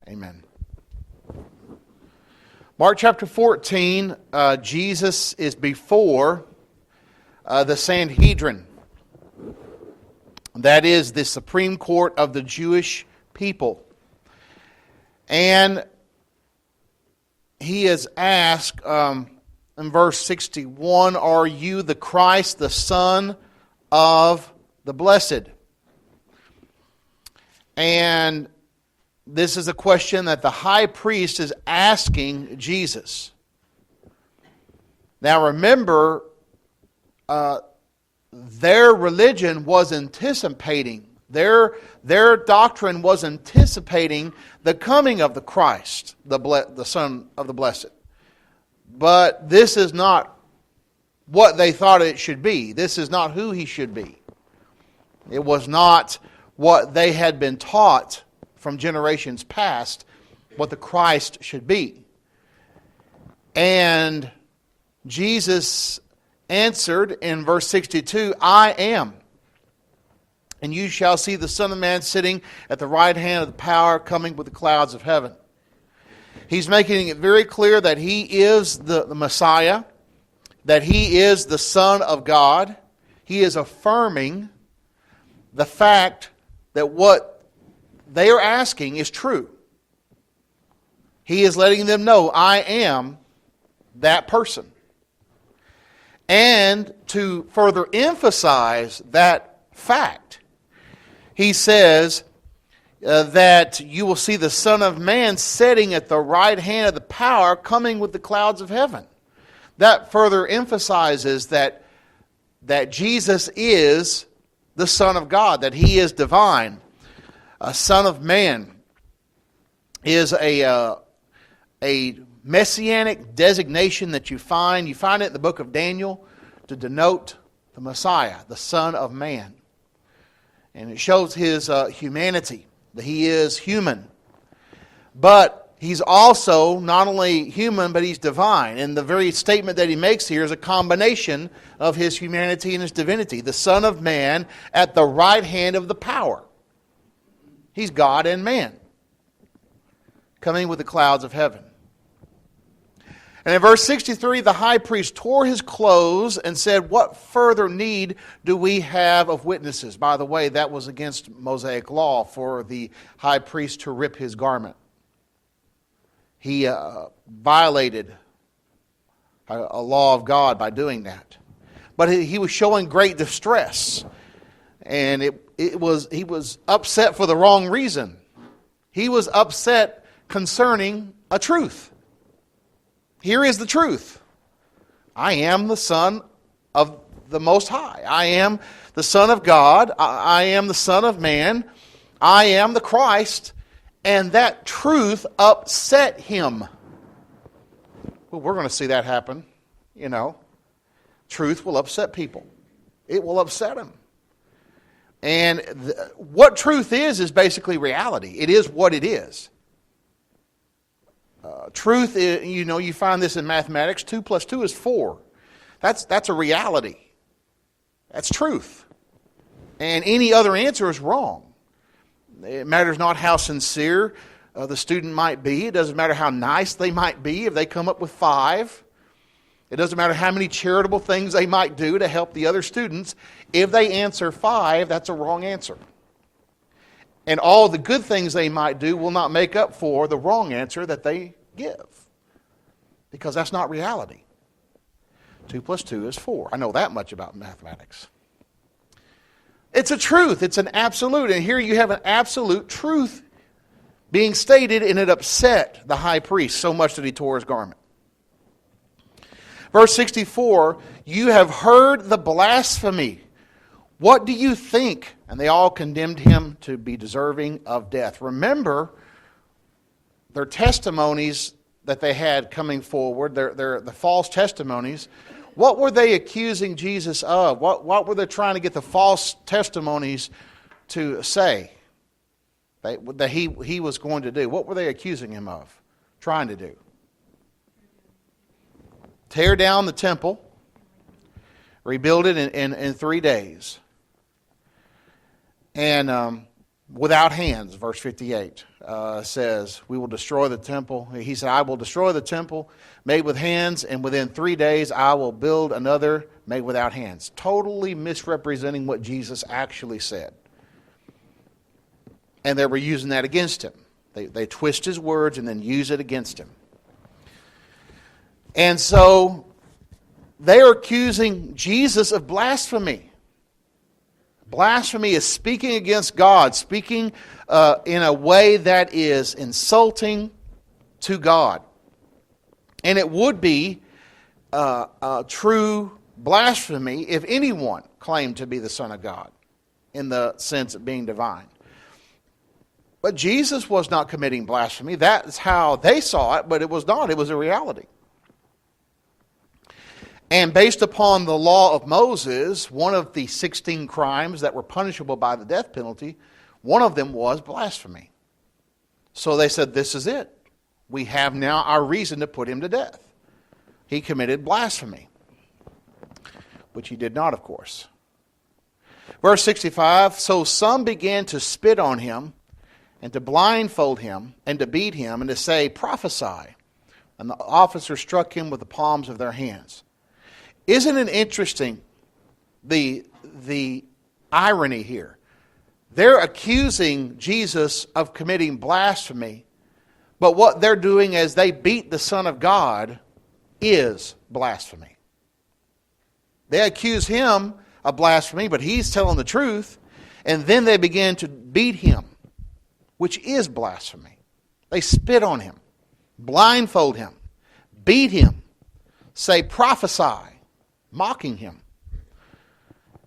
Amen. Mark chapter 14, Jesus is before the Sanhedrin. That is the Supreme Court of the Jewish people. And he is asked in verse 61, "Are you the Christ, the Son of the Blessed?" And this is a question that the high priest is asking Jesus. Now remember, their religion was anticipating, their doctrine was anticipating the coming of the Christ, the Son of the Blessed. But this is not what they thought it should be. This is not who he should be. It was not what they had been taught from generations past, what the Christ should be. And Jesus answered in verse 62, "I am. And you shall see the Son of Man sitting at the right hand of the power, coming with the clouds of heaven." He's making it very clear that he is the Messiah, that he is the Son of God. He is affirming the fact that what they are asking is true. He is letting them know, "I am that person." And to further emphasize that fact, he says that you will see the Son of Man sitting at the right hand of the power, coming with the clouds of heaven. That further emphasizes that Jesus is the Son of God, that he is divine. A Son of Man is a messianic designation that you find. You find it in the book of Daniel to denote the Messiah, the Son of Man. And it shows his humanity, that he is human. But he's also not only human, but he's divine. And the very statement that he makes here is a combination of his humanity and his divinity. The Son of Man at the right hand of the power. He's God and man, coming with the clouds of heaven. And in verse 63, the high priest tore his clothes and said, "What further need do we have of witnesses?" By the way, that was against Mosaic law for the high priest to rip his garment. He violated a law of God by doing that. But he was showing great distress. And he was upset for the wrong reason. He was upset concerning a truth. Here is the truth. I am the Son of the Most High. I am the Son of God. I am the Son of Man. I am the Christ. And that truth upset him. Well, we're going to see that happen. You know, truth will upset people. It will upset them. And what truth is basically reality. It is what it is. Truth, you find this in mathematics. 2 plus 2 is 4. That's a reality. That's truth. And any other answer is wrong. It matters not how sincere the student might be. It doesn't matter how nice they might be if they come up with 5. It doesn't matter how many charitable things they might do to help the other students. If they answer 5, that's a wrong answer. And all the good things they might do will not make up for the wrong answer that they give. Because that's not reality. 2 plus 2 is 4. I know that much about mathematics. It's a truth. It's an absolute. And here you have an absolute truth being stated, and it upset the high priest so much that he tore his garment. Verse 64, "You have heard the blasphemy. What do you think?" And they all condemned him to be deserving of death. Remember, their testimonies that they had coming forward, the false testimonies, what were they accusing Jesus of? What were they trying to get the false testimonies to say that he was going to do? What were they accusing him of, trying to do? Tear down the temple, rebuild it in 3 days. And without hands, verse 58 says, we will destroy the temple. He said, I will destroy the temple made with hands, and within 3 days I will build another made without hands. Totally misrepresenting what Jesus actually said. And they were using that against him. They twist his words and then use it against him. And so they are accusing Jesus of blasphemy. Blasphemy is speaking against God, speaking in a way that is insulting to God. And it would be a true blasphemy if anyone claimed to be the Son of God, in the sense of being divine. But Jesus was not committing blasphemy. That's how they saw it, but it was not. It was a reality. And based upon the law of Moses, one of the 16 crimes that were punishable by the death penalty, one of them was blasphemy. So they said, this is it. We have now our reason to put him to death. He committed blasphemy, which he did not, of course. Verse 65, so some began to spit on him and to blindfold him and to beat him and to say, prophesy. And the officers struck him with the palms of their hands. Isn't it interesting, the irony here? They're accusing Jesus of committing blasphemy, but what they're doing as they beat the Son of God is blasphemy. They accuse him of blasphemy, but he's telling the truth, and then they begin to beat him, which is blasphemy. They spit on him, blindfold him, beat him, say prophesy, mocking him.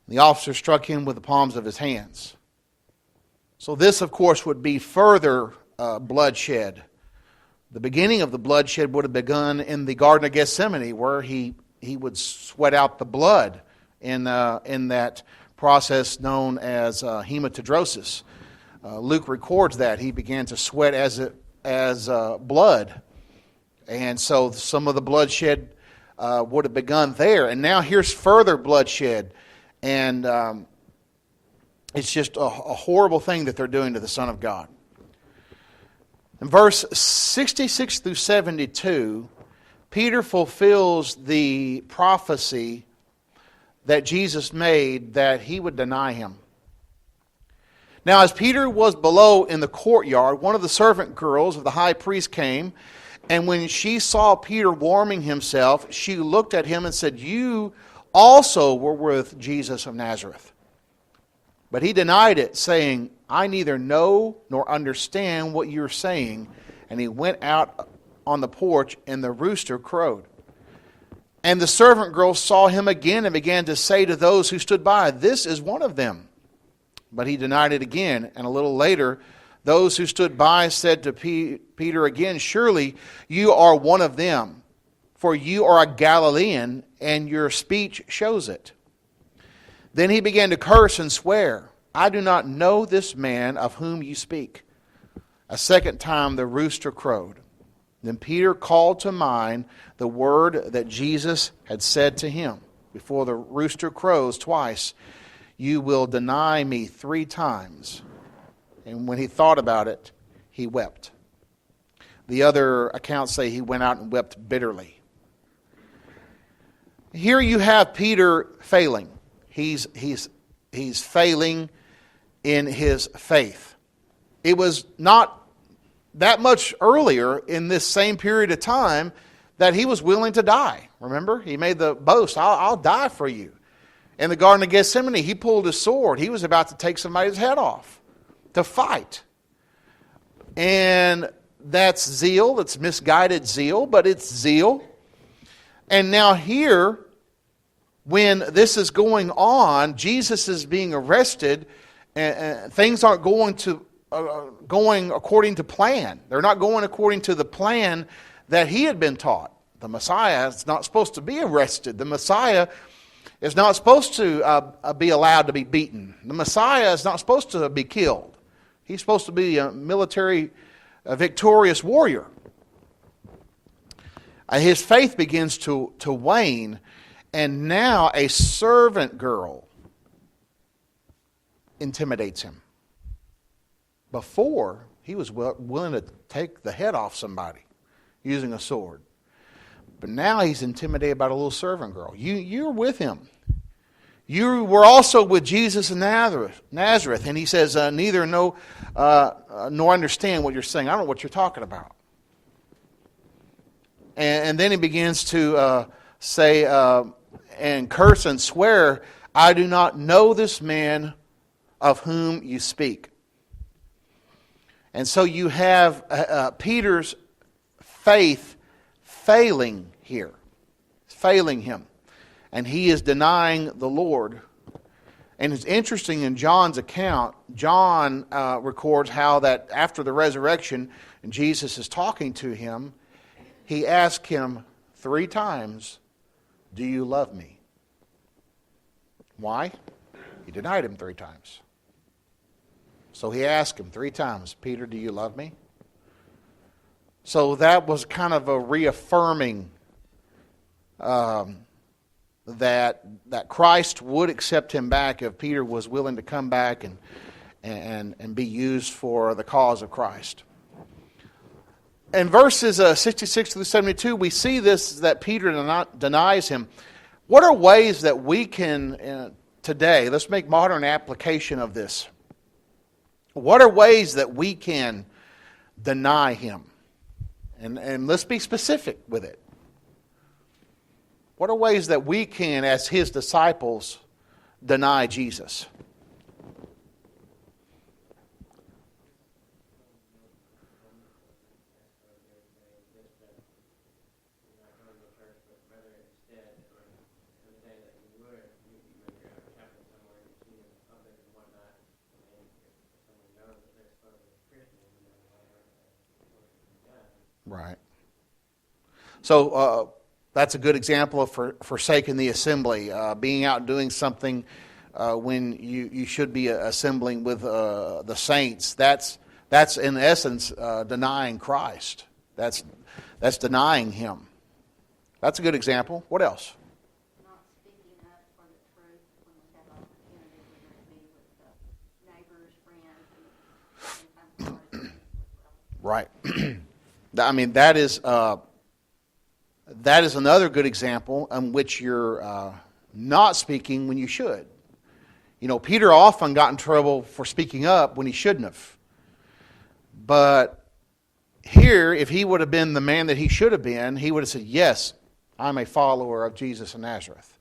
The officer struck him with the palms of his hands. So this, of course, would be further bloodshed. The beginning of the bloodshed would have begun in the Garden of Gethsemane, where he would sweat out the blood in that process known as hematidrosis. Luke records that he began to sweat as blood, and so some of the bloodshed would have begun there. And now here's further bloodshed. And it's just a horrible thing that they're doing to the Son of God. In verse 66 through 72, Peter fulfills the prophecy that Jesus made that he would deny him. Now, as Peter was below in the courtyard, one of the servant girls of the high priest came, and when she saw Peter warming himself, she looked at him and said, you also were with Jesus of Nazareth. But he denied it, saying, I neither know nor understand what you're saying. And he went out on the porch, and the rooster crowed. And the servant girl saw him again and began to say to those who stood by, this is one of them. But he denied it again, and a little later, those who stood by said to Peter again, surely you are one of them, for you are a Galilean, and your speech shows it. Then he began to curse and swear, I do not know this man of whom you speak. A second time the rooster crowed. Then Peter called to mind the word that Jesus had said to him, before the rooster crows twice, you will deny me 3 times. And when he thought about it, he wept. The other accounts say he went out and wept bitterly. Here you have Peter failing. He's failing in his faith. It was not that much earlier in this same period of time that he was willing to die. Remember? He made the boast, I'll die for you. In the Garden of Gethsemane, he pulled his sword. He was about to take somebody's head off to fight. And that's zeal. That's misguided zeal, but it's zeal. And now here, when this is going on, Jesus is being arrested, and things aren't going according to plan. They're not going according to the plan that he had been taught. The Messiah is not supposed to be arrested. The Messiah is not supposed to be allowed to be beaten. The Messiah is not supposed to be killed. He's supposed to be a military, victorious warrior. His faith begins to wane, and now a servant girl intimidates him. Before, he was willing to take the head off somebody using a sword. But now he's intimidated by a little servant girl. You're with him. You were also with Jesus in Nazareth. And he says, neither know nor understand what you're saying. I don't know what you're talking about. And then he begins to say and curse and swear, I do not know this man of whom you speak. And so you have Peter's faith failing here, failing him. And he is denying the Lord. And it's interesting in John's account, John records how that after the resurrection, and Jesus is talking to him, he asked him 3 times, do you love me? Why? He denied him 3 times. So he asked him 3 times, Peter, do you love me? So that was kind of a reaffirming that Christ would accept him back if Peter was willing to come back and be used for the cause of Christ. In verses 66 through 72, we see this, that Peter denies him. What are ways that we can, today, let's make modern application of this. What are ways that we can deny him? And let's be specific with it. What are ways that we can, as his disciples, deny Jesus? Right. So that's a good example of forsaking the assembly, being out doing something when you should be assembling with the saints. That's in essence denying Christ. That's denying him. That's a good example. What else? Not speaking up for the truth when we have opportunity, whether it be with neighbors, friends, and Right. I mean, that is another good example in which you're not speaking when you should. You know, Peter often got in trouble for speaking up when he shouldn't have. But here, if he would have been the man that he should have been, he would have said, yes, I'm a follower of Jesus of Nazareth.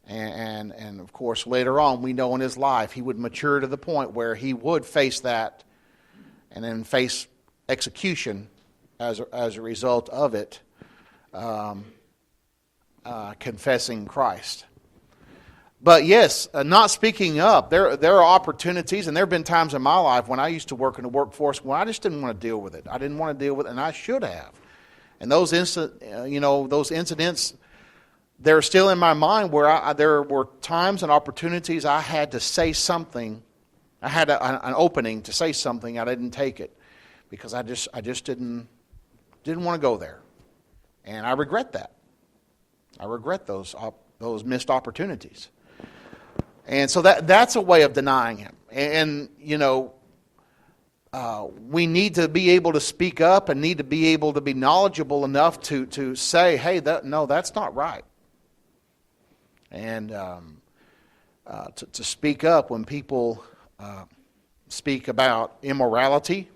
And of course, later on, we know in his life, he would mature to the point where he would face that and then face execution as a result of it, confessing Christ. But yes, not speaking up. There are opportunities, and there have been times in my life when I used to work in the workforce when I just didn't want to deal with it. I didn't want to deal with it, and I should have. And those incidents, they're still in my mind where there were times and opportunities I had to say something. I had an opening to say something. I didn't take it because I just didn't want to go there, and I regret that. I regret those missed opportunities. And so that's a way of denying him. And we need to be able to speak up and need to be able to be knowledgeable enough to say, hey, that's not right. And to speak up when people speak about immorality,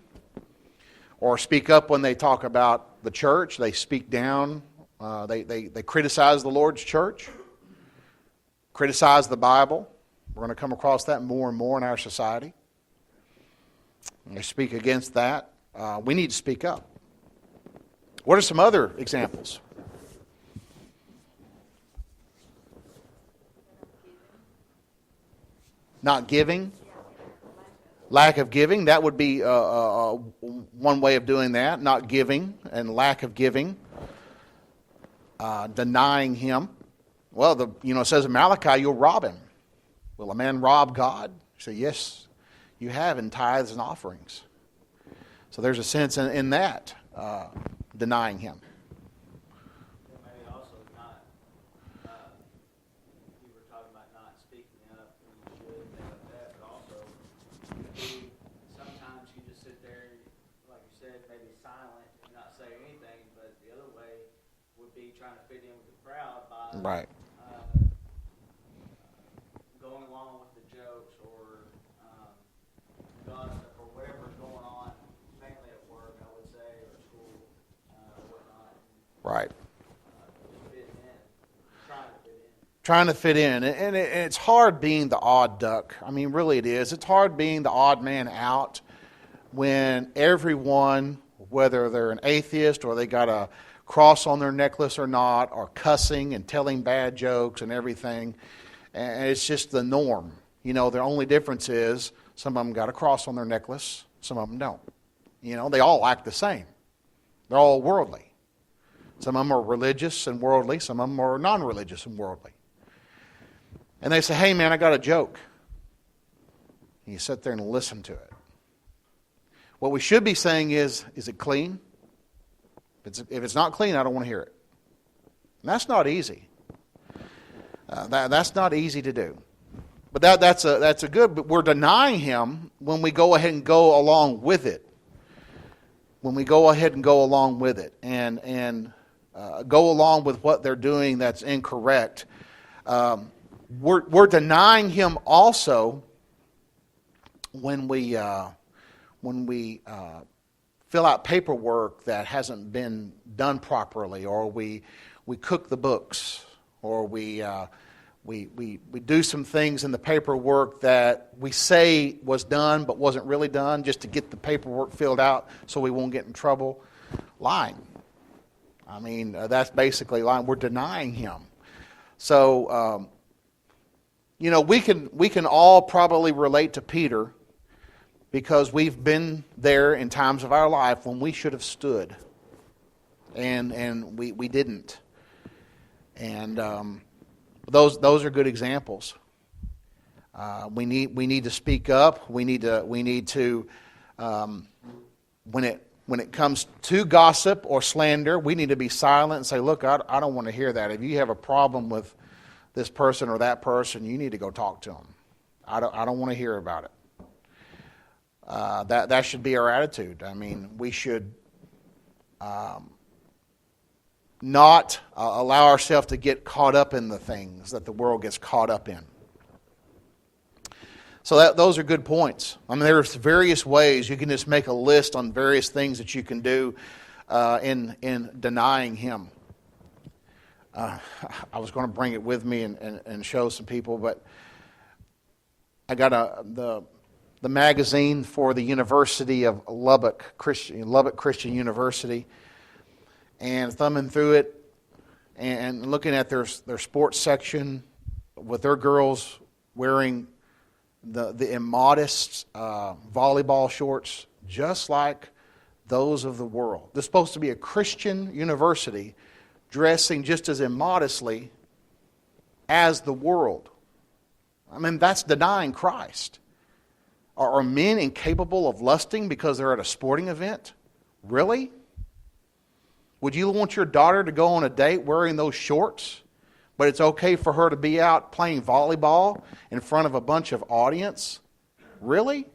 or speak up when they talk about the church. They speak down. They criticize the Lord's church, criticize the Bible. We're going to come across that more and more in our society. And they speak against that. We need to speak up. What are some other examples? Not giving. Lack of giving. That would be one way of doing that. Not giving and lack of giving. Denying him. Well, it says in Malachi, you'll rob him. Will a man rob God? You say, yes, you have in tithes and offerings. So there's a sense in that, denying him. Maybe also not, you were talking about not speaking up when you should, things like that, but also we sometimes trying to fit in with the crowd by Right. going along with the jokes or gossip or whatever's going on, mainly at work, I would say, or school, or whatnot. Right. Just fitting in, trying to fit in. Trying to fit in. And it's hard being the odd duck. I mean, really it is. It's hard being the odd man out when everyone, whether they're an atheist or they got a cross on their necklace or not, are cussing and telling bad jokes and everything. And it's just the norm. You know, the only difference is some of them got a cross on their necklace, some of them don't. You know, they all act the same. They're all worldly. Some of them are religious and worldly, some of them are non-religious and worldly. And they say, hey man, I got a joke. And you sit there and listen to it. What we should be saying is it clean? If it's not clean, I don't want to hear it. And that's not easy. That's not easy to do. But that's a good, but we're denying him when we go ahead and go along with it. When we go ahead and go along with it and go along with what they're doing that's incorrect. We're denying him also when we fill out paperwork that hasn't been done properly, or we cook the books, or we do some things in the paperwork that we say was done but wasn't really done just to get the paperwork filled out so we won't get in trouble. Lying. I mean, that's basically lying. We're denying him. So, we can all probably relate to Peter because we've been there in times of our life when we should have stood, and we didn't. And those are good examples. We need to speak up. We need to when it comes to gossip or slander, we need to be silent and say, look, I don't want to hear that. If you have a problem with this person or that person, you need to go talk to them. I don't want to hear about it. That should be our attitude. I mean, we should not allow ourselves to get caught up in the things that the world gets caught up in. So those are good points. I mean, there's various ways. You can just make a list on various things that you can do in denying him. I was going to bring it with me and show some people, but I got the magazine for the University of Lubbock Christian University, and thumbing through it and looking at their sports section with their girls wearing the immodest volleyball shorts, just like those of the world. This is supposed to be a Christian university dressing just as immodestly as the world. I mean, that's denying Christ. Are men incapable of lusting because they're at a sporting event? Really? Would you want your daughter to go on a date wearing those shorts, but it's okay for her to be out playing volleyball in front of a bunch of audience? Really?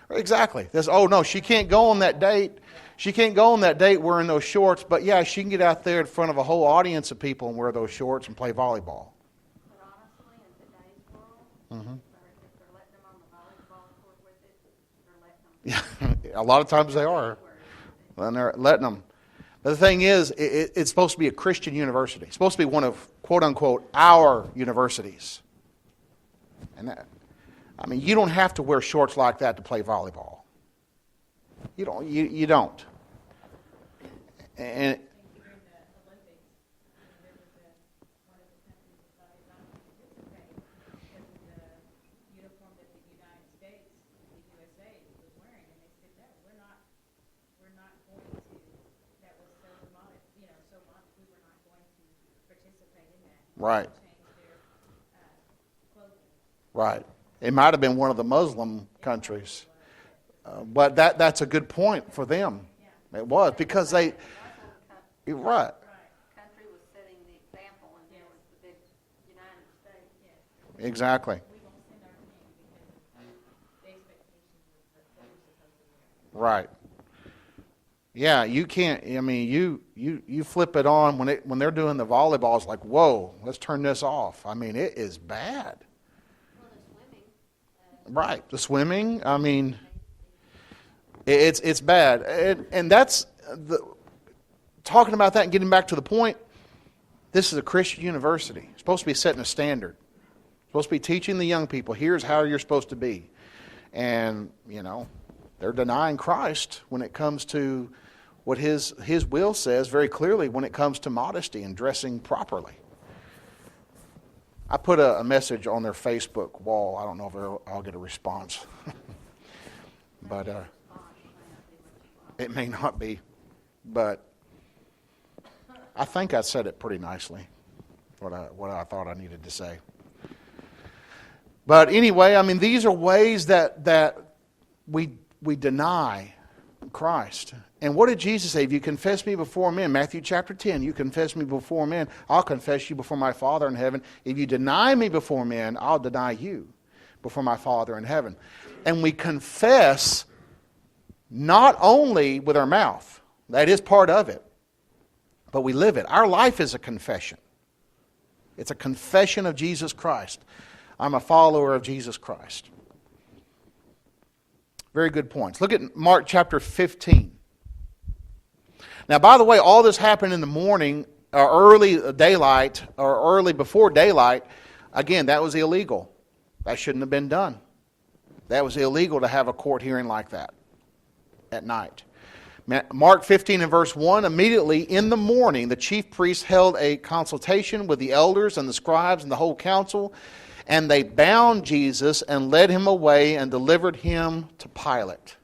Exactly. No, she can't go on that date. She can't go on that date wearing those shorts, but yeah, she can get out there in front of a whole audience of people and wear those shorts and play volleyball. But honestly, in today's world, if they're letting them on the volleyball court with it, they're letting them. Yeah, a lot of times they are. And they're letting them. But the thing is, it's supposed to be a Christian university. It's supposed to be one of, quote unquote, our universities. And you don't have to wear shorts like that to play volleyball. You don't. You don't. And During the Olympics, there was one of the countries decided not to participate because of the uniform that the United States, the USA, was wearing, and they said, no, we're not going to. That was so modest, so much. We were not going to participate in that. Right. Change their clothing. Right. It might have been one of the Muslim countries. But that's a good point for them. It was because they, you're right. Country was setting the example, and there was the big United States. Exactly. We won't send our king because of the expectations of what we're supposed to wear. Right. Yeah, you can't. I mean, you flip it on when they're doing the volleyball. It's like, whoa, let's turn this off. I mean, it is bad. Well, the swimming. Right, the swimming. I mean, it's bad, and that's talking about that and getting back to the point. This is a Christian university. It's supposed to be setting a standard. It's supposed to be teaching the young people. Here's how you're supposed to be, and they're denying Christ when it comes to what His will says very clearly when it comes to modesty and dressing properly. I put a message on their Facebook wall. I don't know if I'll get a response, but it may not be. But I think I said it pretty nicely, what I thought I needed to say. But anyway, I mean, these are ways that we deny Christ. And what did Jesus say? If you confess me before men, Matthew chapter 10, you confess me before men, I'll confess you before my Father in heaven. If you deny me before men, I'll deny you before my Father in heaven. And we confess not only with our mouth, that is part of it, but we live it. Our life is a confession. It's a confession of Jesus Christ. I'm a follower of Jesus Christ. Very good points. Look at Mark chapter 15. Now, by the way, all this happened in the morning, or early daylight, or early before daylight. Again, that was illegal. That shouldn't have been done. That was illegal to have a court hearing like that at night. Mark 15 and verse 1, immediately in the morning, the chief priests held a consultation with the elders and the scribes and the whole council, and they bound Jesus and led him away and delivered him to Pilate.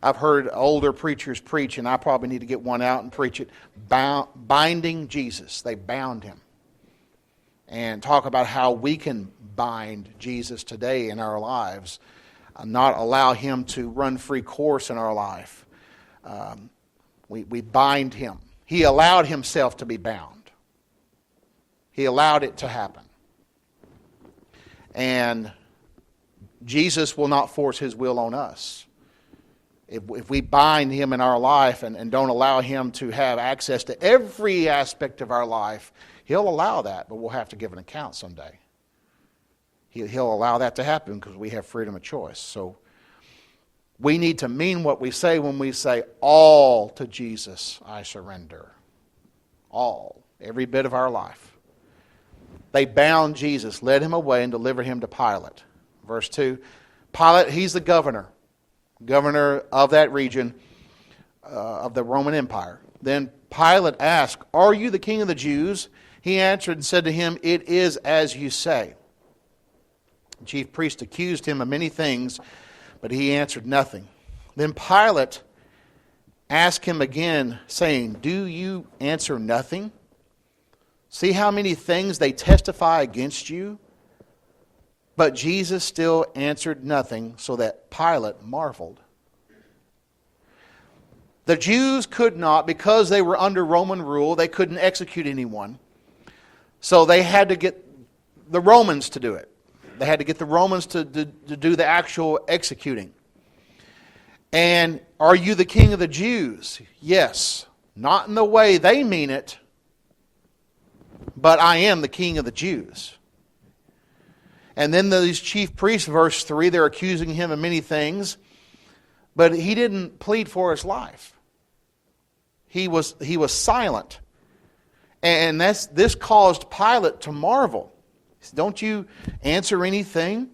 I've heard older preachers preach, and I probably need to get one out and preach it, binding Jesus. They bound him. And talk about how we can bind Jesus today in our lives, not allow him to run free course in our life. We bind him. He allowed himself to be bound. He allowed it to happen. And Jesus will not force his will on us. If we bind him in our life and don't allow him to have access to every aspect of our life, he'll allow that, but we'll have to give an account someday. He'll allow that to happen because we have freedom of choice. So we need to mean what we say when we say, all to Jesus I surrender. All. Every bit of our life. They bound Jesus, led him away, and delivered him to Pilate. Verse 2, Pilate, he's the governor of that region of the Roman Empire. Then Pilate asked, are you the king of the Jews? He answered and said to him, it is as you say. The chief priest accused him of many things, but he answered nothing. Then Pilate asked him again, saying, do you answer nothing? See how many things they testify against you? But Jesus still answered nothing, so that Pilate marveled. The Jews could not, because they were under Roman rule, they couldn't execute anyone. So they had to get the Romans to do it. They had to get the Romans to do the actual executing. And are you the king of the Jews? Yes. Not in the way they mean it, but I am the king of the Jews. And then these chief priests, verse 3, they're accusing him of many things, but he didn't plead for his life. He was silent. And this caused Pilate to marvel. He said, don't you answer anything?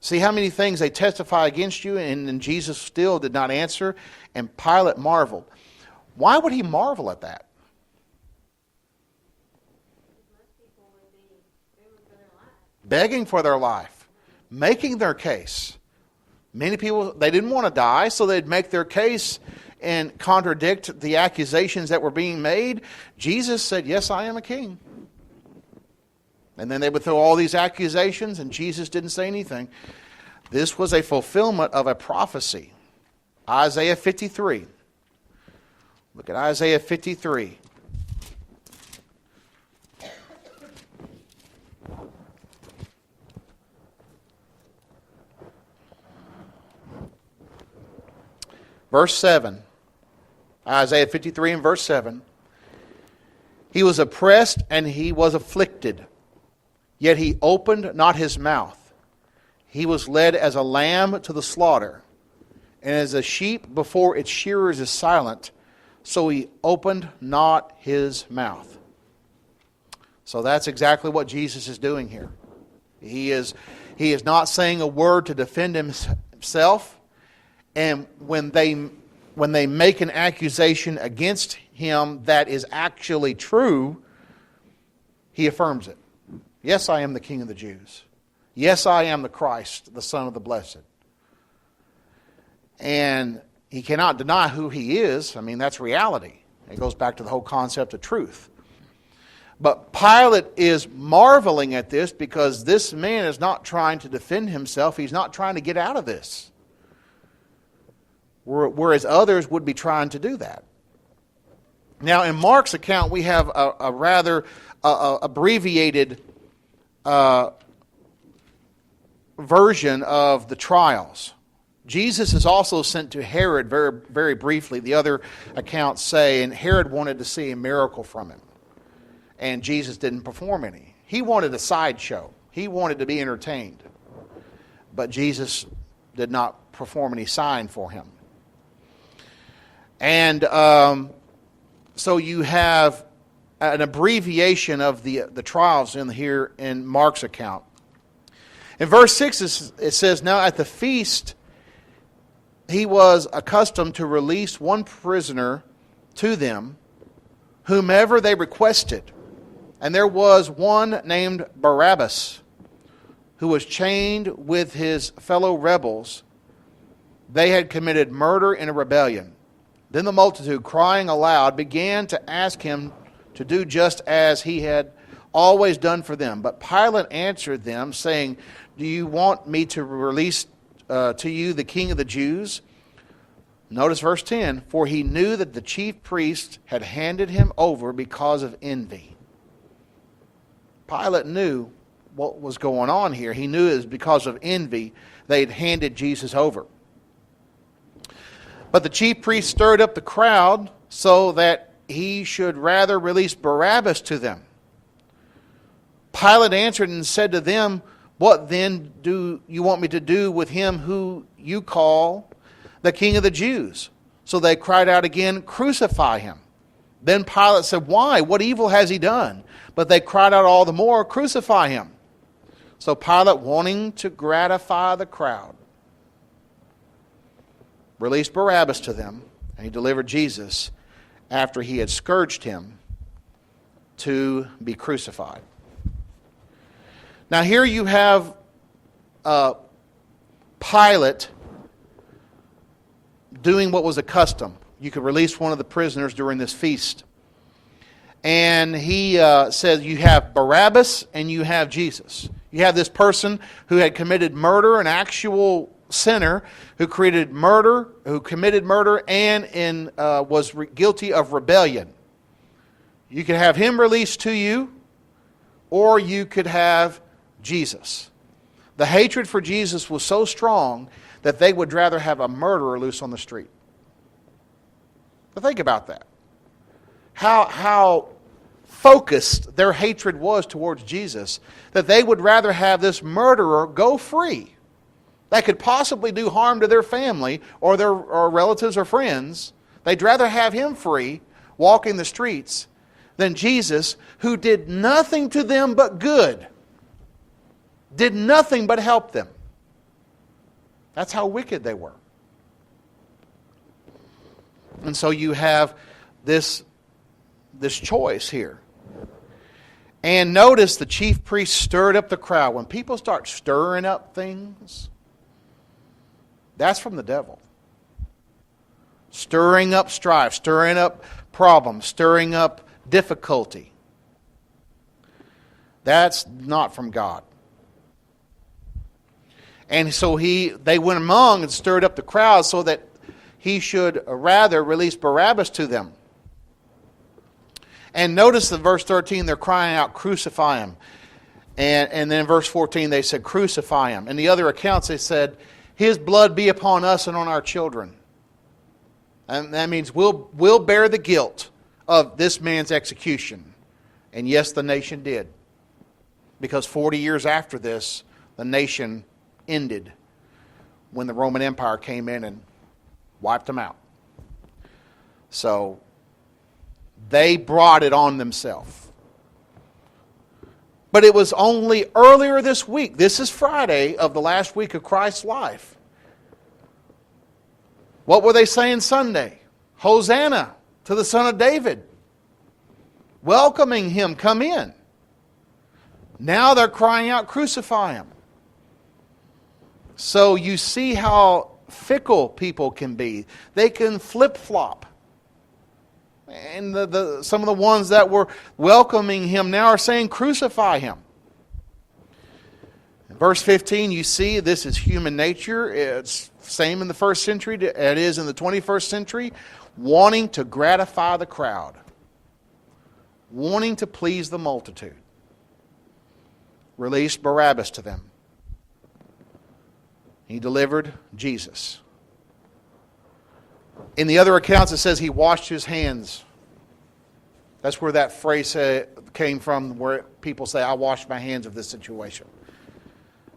See how many things they testify against you, and Jesus still did not answer, and Pilate marveled. Why would he marvel at that? Begging for their life, making their case. Many people, they didn't want to die, so they'd make their case and contradict the accusations that were being made. Jesus said, yes, I am a king. And then they would throw all these accusations, and Jesus didn't say anything. This was a fulfillment of a prophecy. Isaiah 53. Look at Isaiah 53. Verse 7. Isaiah 53 and verse 7. He was oppressed and he was afflicted, yet he opened not his mouth. He was led as a lamb to the slaughter, and as a sheep before its shearers is silent, so he opened not his mouth. So that's exactly what Jesus is doing here. He is not saying a word to defend himself, and when they make an accusation against him that is actually true, he affirms it. Yes, I am the King of the Jews. Yes, I am the Christ, the Son of the Blessed. And he cannot deny who he is. I mean, that's reality. It goes back to the whole concept of truth. But Pilate is marveling at this because this man is not trying to defend himself. He's not trying to get out of this. Whereas others would be trying to do that. Now, in Mark's account, we have a rather abbreviated version of the trials. Jesus is also sent to Herod very, very briefly. The other accounts say, and Herod wanted to see a miracle from him. And Jesus didn't perform any. He wanted a sideshow. He wanted to be entertained. But Jesus did not perform any sign for him. And so you have an abbreviation of the trials here in Mark's account. In verse 6 it says, Now at the feast he was accustomed to release one prisoner to them, whomever they requested. And there was one named Barabbas, who was chained with his fellow rebels. They had committed murder in a rebellion. Then the multitude, crying aloud, began to ask him to do just as he had always done for them. But Pilate answered them, saying, Do you want me to release to you the King of the Jews? Notice verse 10. For he knew that the chief priests had handed him over because of envy. Pilate knew what was going on here. He knew it was because of envy they had handed Jesus over. But the chief priests stirred up the crowd so that he should rather release Barabbas to them. Pilate answered and said to them, What then do you want me to do with him who you call the King of the Jews? So they cried out again, Crucify him. Then Pilate said, Why? What evil has he done? But they cried out all the more, Crucify him. So Pilate, wanting to gratify the crowd, released Barabbas to them, and he delivered Jesus after he had scourged him to be crucified. Now here you have Pilate doing what was a custom. You could release one of the prisoners during this feast. And he says you have Barabbas and you have Jesus. You have this person who had committed murder, an actual sinner who committed murder, and was guilty of rebellion. You could have him released to you, or you could have Jesus. The hatred for Jesus was so strong that they would rather have a murderer loose on the street. But think about that. How focused their hatred was towards Jesus, that they would rather have this murderer go free. That could possibly do harm to their family or their relatives or friends. They'd rather have him free, walking the streets, than Jesus, who did nothing to them but good. Did nothing but help them. That's how wicked they were. And so you have this choice here. And notice the chief priest stirred up the crowd. When people start stirring up things, that's from the devil. Stirring up strife, stirring up problems, stirring up difficulty. That's not from God. And so they went among and stirred up the crowd so that he should rather release Barabbas to them. And notice in verse 13, they're crying out, Crucify him. And then in verse 14, they said, Crucify him. In the other accounts, they said, His blood be upon us and on our children. And that means we'll bear the guilt of this man's execution. And yes, the nation did. Because 40 years after this, the nation ended when the Roman Empire came in and wiped them out. So they brought it on themselves. But it was only earlier this week, this is Friday of the last week of Christ's life. What were they saying Sunday? Hosanna to the Son of David. Welcoming him, come in. Now they're crying out, crucify him. So you see how fickle people can be. They can flip-flop. And some of the ones that were welcoming him now are saying, crucify him. In verse 15, you see this is human nature. It's same in the first century it is in the 21st century. Wanting to gratify the crowd. Wanting to please the multitude. Released Barabbas to them. He delivered Jesus. In the other accounts it says he washed his hands. That's where that phrase came from, where people say, I washed my hands of this situation.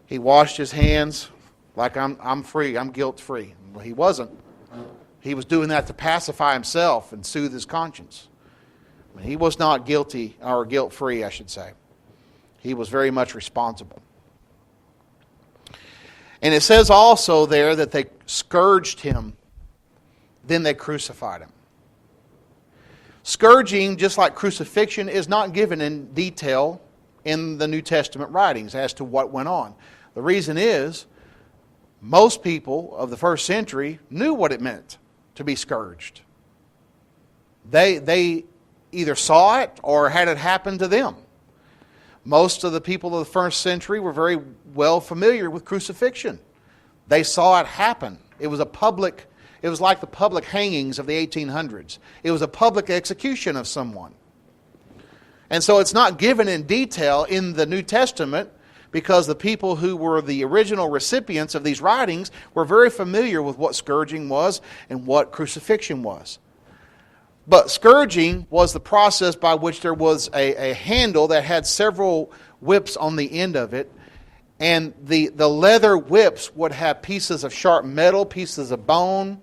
He washed his hands like I'm free, I'm guilt-free. Well, he wasn't. He was doing that to pacify himself and soothe his conscience. He was not guilty, or guilt-free, I should say. He was very much responsible. And it says also there that they scourged him, then they crucified him. Scourging, just like crucifixion, is not given in detail in the New Testament writings as to what went on. The reason is, most people of the first century knew what it meant to be scourged. They either saw it or had it happen to them. Most of the people of the first century were very well familiar with crucifixion. They saw it happen. It was like the public hangings of the 1800s. It was a public execution of someone. And so it's not given in detail in the New Testament because the people who were the original recipients of these writings were very familiar with what scourging was and what crucifixion was. But scourging was the process by which there was a handle that had several whips on the end of it. And the leather whips would have pieces of sharp metal, pieces of bone.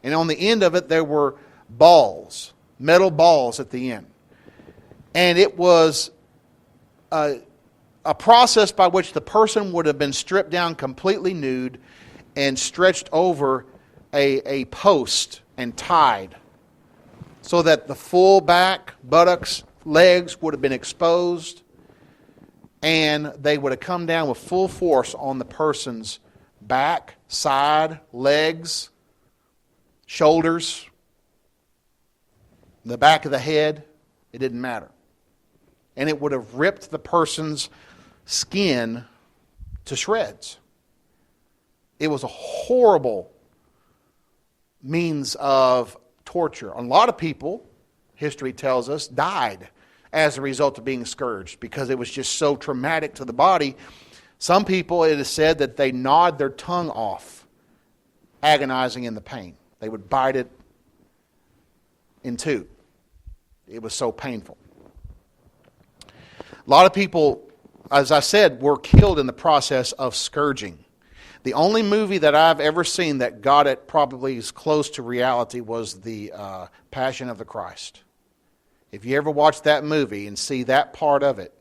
And on the end of it there were balls, metal balls at the end. And it was a process by which the person would have been stripped down completely nude and stretched over a post and tied, so that the full back, buttocks, legs would have been exposed, and they would have come down with full force on the person's back, side, legs, shoulders, the back of the head. It didn't matter. And it would have ripped the person's skin to shreds. It was a horrible means of torture. A lot of people, history tells us, died as a result of being scourged because it was just so traumatic to the body. Some people, it is said that they gnawed their tongue off, agonizing in the pain. They would bite it in two. It was so painful. A lot of people, as I said, were killed in the process of scourging. The only movie that I've ever seen that got it probably as close to reality was the Passion of the Christ. If you ever watch that movie and see that part of it,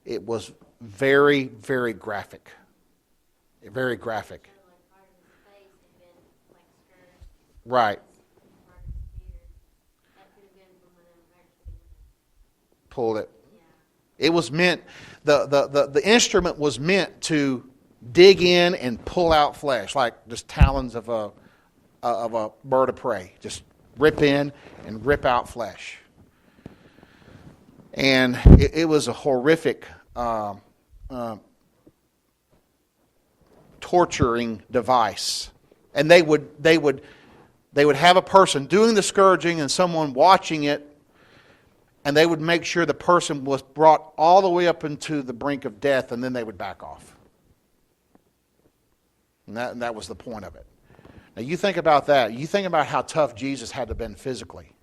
it was very, very graphic. Very graphic. Right. Pulled it. It was meant, the instrument was meant to dig in and pull out flesh, like just talons of a bird of prey. Just rip in and rip out flesh. And it was a horrific torturing device. And they would have a person doing the scourging and someone watching it, and they would make sure the person was brought all the way up into the brink of death, and then they would back off. And that was the point of it. Now you think about that. You think about how tough Jesus had to have been physically.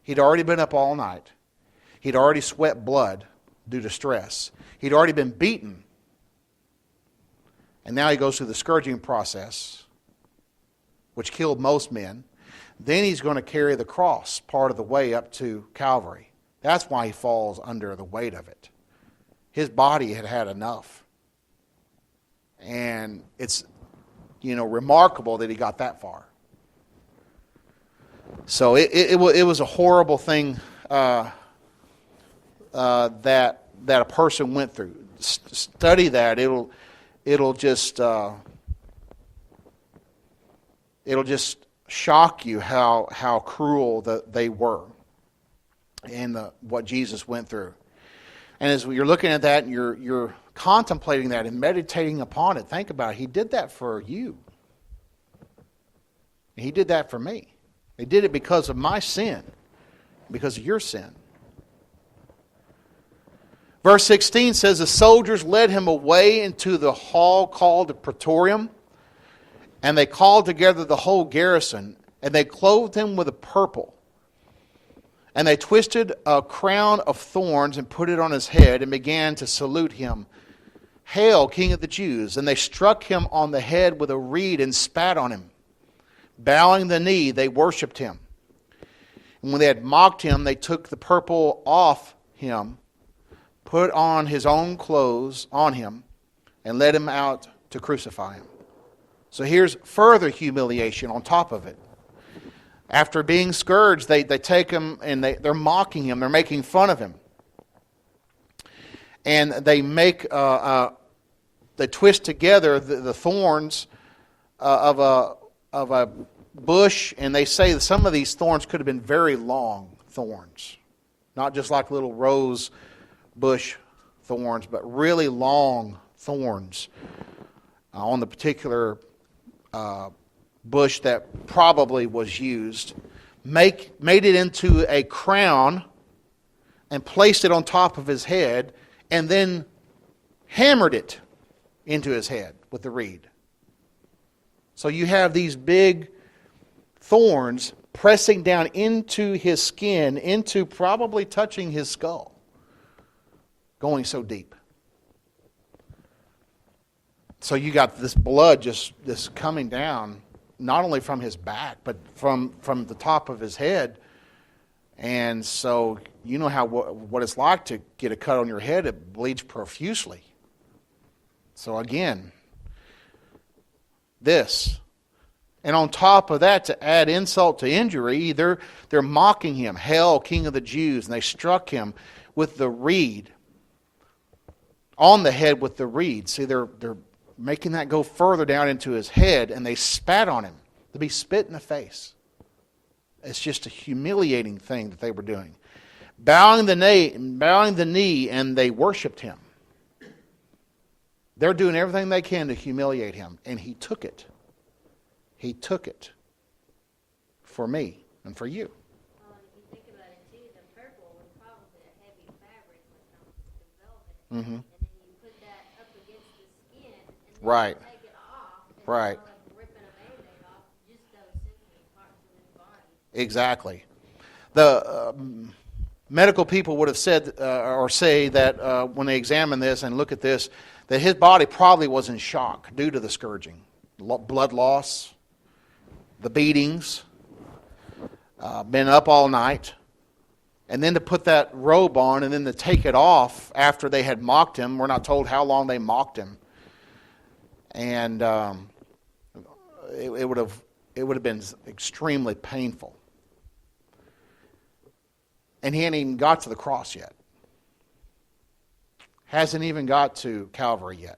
He'd already been up all night. He'd already sweat blood due to stress. He'd already been beaten. And now he goes through the scourging process, which killed most men. Then he's going to carry the cross part of the way up to Calvary. That's why he falls under the weight of it. His body had had enough. And it's, remarkable that he got that far. So it was a horrible thing that a person went through. Study that. It'll just shock you how cruel they were and what Jesus went through. And as you're looking at that and you're contemplating that and meditating upon it, think about it. He did that for you. He did that for me. He did it because of my sin, because of your sin. Verse 16 says, the soldiers led him away into the hall called the Praetorium, and they called together the whole garrison, and they clothed him with a purple. And they twisted a crown of thorns and put it on his head and began to salute him. Hail, King of the Jews! And they struck him on the head with a reed and spat on him. Bowing the knee, they worshipped him. And when they had mocked him, they took the purple off him, put on his own clothes on him, and led him out to crucify him. So here's further humiliation on top of it. After being scourged, they take him and they're mocking him. They're making fun of him. And they they twist together the thorns of a bush, and they say that some of these thorns could have been very long thorns. Not just like little rose bush thorns, but really long thorns on the particular bush that probably was used. Made it into a crown and placed it on top of his head, and then hammered it into his head with the reed. So you have these big thorns pressing down into his skin, into probably touching his skull, going so deep. So you got this blood just coming down, not only from his back, but from the top of his head. And so you know what it's like to get a cut on your head. It bleeds profusely. So again, this. And on top of that, to add insult to injury, they're mocking him. Hail, King of the Jews. And they struck him with the reed. On the head with the reed. See, they're making that go further down into his head, and they spat on him to be spit in the face. It's just a humiliating thing that they were doing. Bowing the knee, and they worshipped him. They're doing everything they can to humiliate him, and he took it. He took it for me and for you. Well, if you think about it too, the purple was probably a heavy fabric with velvet. Mm-hmm. And then you put that up against the skin, and then Right. you take it off. And Right. It's like ripping a Band-Aid off just those sensitive parts of his body. Exactly. The medical people would have said or say that when they examine this and look at this, that his body probably was in shock due to the scourging. Blood loss, the beatings, been up all night, and then to put that robe on and then to take it off after they had mocked him. We're not told how long they mocked him. And it would have been extremely painful. And he hadn't even got to the cross yet. Hasn't even got to Calvary yet.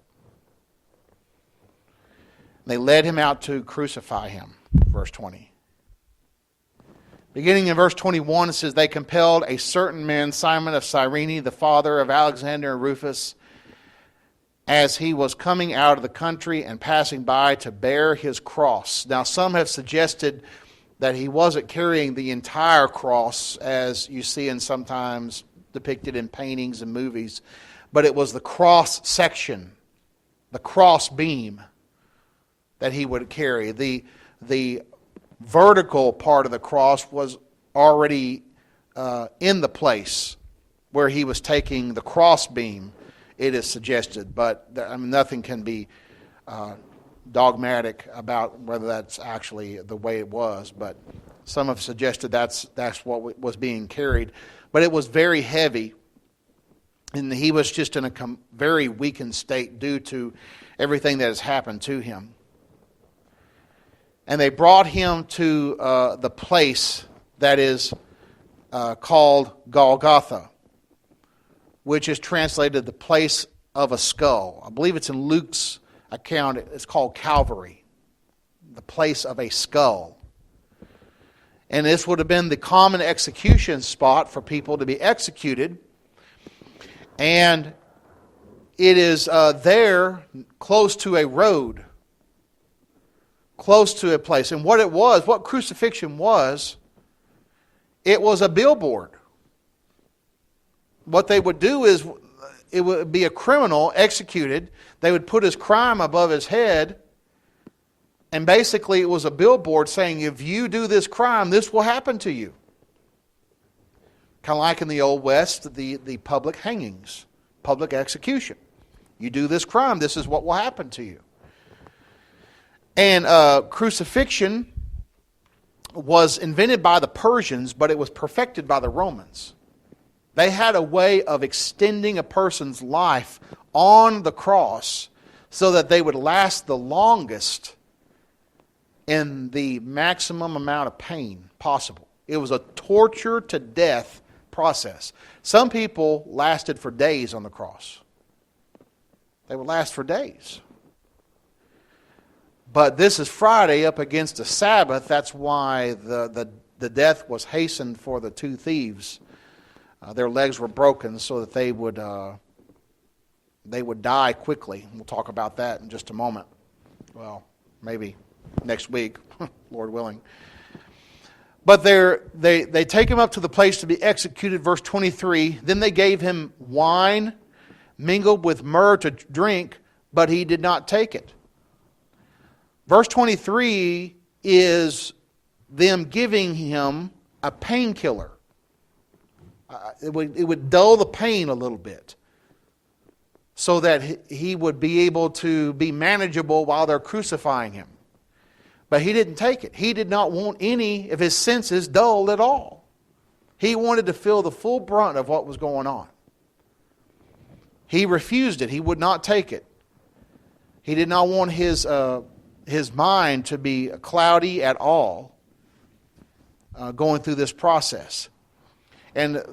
They led him out to crucify him, verse 20. Beginning in verse 21, it says, they compelled a certain man, Simon of Cyrene, the father of Alexander and Rufus, as he was coming out of the country and passing by, to bear his cross. Now, some have suggested that he wasn't carrying the entire cross, as you see in sometimes depicted in paintings and movies, but it was the cross section, the cross beam that he would carry. The the vertical part of the cross was already in the place where he was taking the cross beam, it is suggested. But nothing can be dogmatic about whether that's actually the way it was. But some have suggested that's what was being carried. But it was very heavy, and he was just in a very weakened state due to everything that has happened to him. And they brought him to the place that is called Golgotha, which is translated the place of a skull. I believe it's in Luke's account. It's called Calvary, the place of a skull. And this would have been the common execution spot for people to be executed. And it is there close to a road, close to a place. And what crucifixion was, it was a billboard. What they would do is, it would be a criminal executed. They would put his crime above his head. And basically it was a billboard saying, if you do this crime, this will happen to you. Kind of like in the Old West, the public hangings, public execution. You do this crime, this is what will happen to you. And crucifixion was invented by the Persians, but it was perfected by the Romans. They had a way of extending a person's life on the cross so that they would last the longest in the maximum amount of pain possible. It was a torture to death process. Some people lasted for days on the cross. They would last for days. But this is Friday up against a Sabbath. That's why the death was hastened for the two thieves. Their legs were broken so that they would die quickly. We'll talk about that in just a moment. Well, maybe next week, Lord willing. But they take him up to the place to be executed, verse 23. Then they gave him wine mingled with myrrh to drink, but he did not take it. Verse 23 is them giving him a painkiller. It would dull the pain a little bit so that he would be able to be manageable while they're crucifying him. But he didn't take it. He did not want any of his senses dulled at all. He wanted to feel the full brunt of what was going on. He refused it. He would not take it. He did not want his mind to be cloudy at all going through this process. And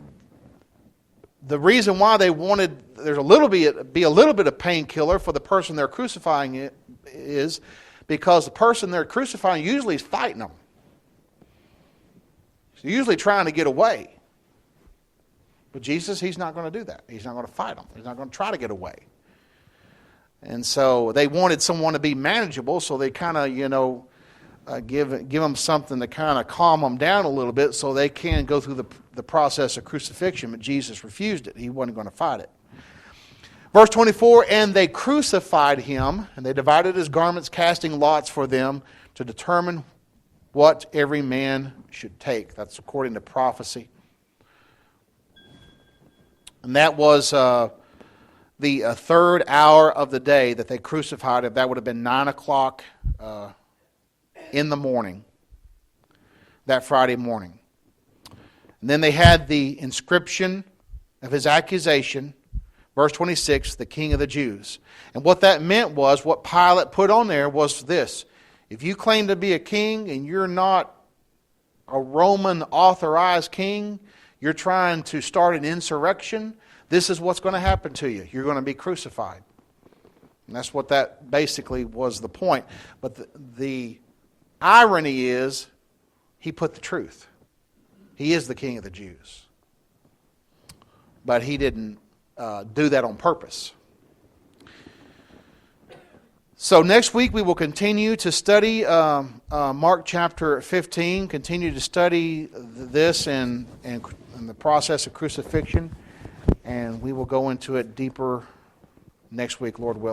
the reason why they wanted there's be a little bit of painkiller for the person they're crucifying is because the person they're crucifying usually is fighting them. He's usually trying to get away. But Jesus, he's not going to do that. He's not going to fight them. He's not going to try to get away. And so they wanted someone to be manageable, so they kind of, give them something to kind of calm them down a little bit so they can go through the process of crucifixion. But Jesus refused it. He wasn't going to fight it. Verse 24, and they crucified him, and they divided his garments, casting lots for them to determine what every man should take. That's according to prophecy. And that was the third hour of the day that they crucified him. That would have been 9 o'clock in the morning, that Friday morning. And then they had the inscription of his accusation, verse 26, the King of the Jews. And what that meant was, what Pilate put on there was this: if you claim to be a king and you're not a Roman authorized king, you're trying to start an insurrection, this is what's going to happen to you. You're going to be crucified. And that's what that basically was the point. But the irony is, he put the truth. He is the King of the Jews. But he didn't do that on purpose. So next week we will continue to study Mark chapter 15, continue to study this and the process of crucifixion, and we will go into it deeper next week, Lord willing.